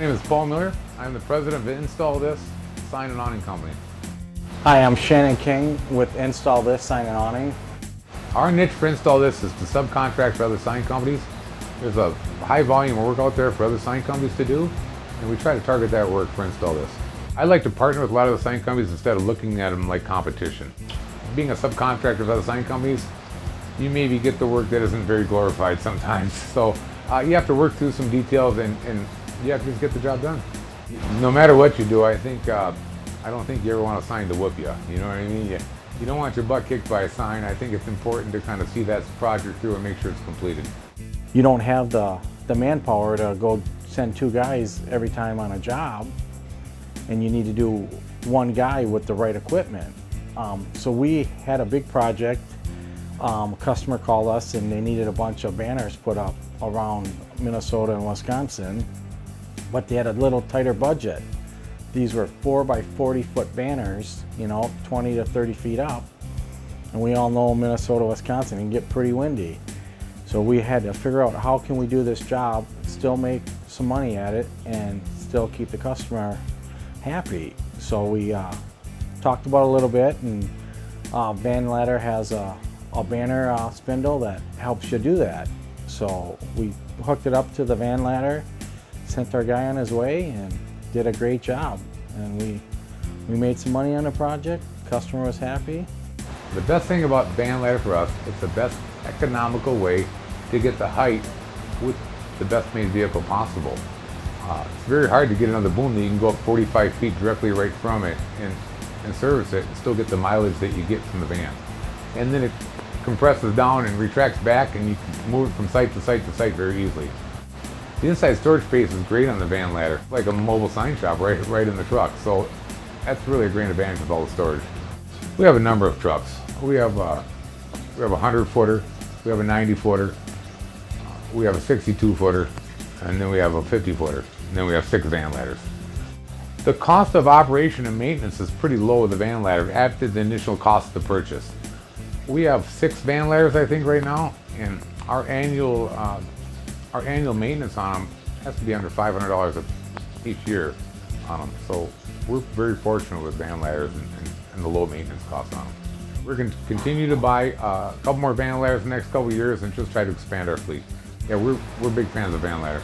My name is Paul Miller. I'm the president of Install This Sign and Awning Company. Hi, I'm Shannon King with Install This Sign and Awning. Our niche for Install This is to subcontract for other sign companies. There's a high volume of work out there for other sign companies to do, and we try to target that work for Install This. I like to partner with a lot of the sign companies instead of looking at them like competition. Being a subcontractor of other sign companies, you maybe get the work that isn't very glorified sometimes. So you have to work through some details and you have to just get the job done. No matter what you do, I don't think you ever want a sign to whoop you. You know what I mean? You don't want your butt kicked by a sign. I think it's important to kind of see that project through and make sure it's completed. You don't have the manpower to go send 2 guys every time on a job, and you need to do 1 guy with the right equipment. So we had a big project. A customer called us and they needed a bunch of banners put up around Minnesota and Wisconsin, but they had a little tighter budget. These were 4 by 40 foot banners, 20 to 30 feet up. And we all know Minnesota, Wisconsin can get pretty windy. So we had to figure out how can we do this job, still make some money at it, and still keep the customer happy. So we talked about it a little bit, and Van Ladder has a banner spindle that helps you do that. So we hooked it up to the Van Ladder, sent our guy on his way, and did a great job. And we made some money on the project. Customer was happy. The best thing about Van Ladder for us, it's the best economical way to get the height with the best made vehicle possible. It's very hard to get another boom that you can go up 45 feet directly right from it and service it and still get the mileage that you get from the van. And then it compresses down and retracts back, and you can move it from site to site to site very easily. The inside storage space is great on the Van Ladder, like a mobile sign shop right in the truck. So that's really a great advantage with all the storage. We have a number of trucks. We have a 100-footer, we have a 90-footer, we have a 62-footer, and then we have a 50-footer, and then we have 6 Van Ladders. The cost of operation and maintenance is pretty low with the Van Ladder after the initial cost of the purchase. We have 6 Van Ladders, I think, right now, and our annual maintenance on them has to be under $500 each year on them. So we're very fortunate with Van Ladders and the low maintenance costs on them. We're going to continue to buy a couple more Van Ladders in the next couple of years and just try to expand our fleet. Yeah, we're big fans of Van Ladder.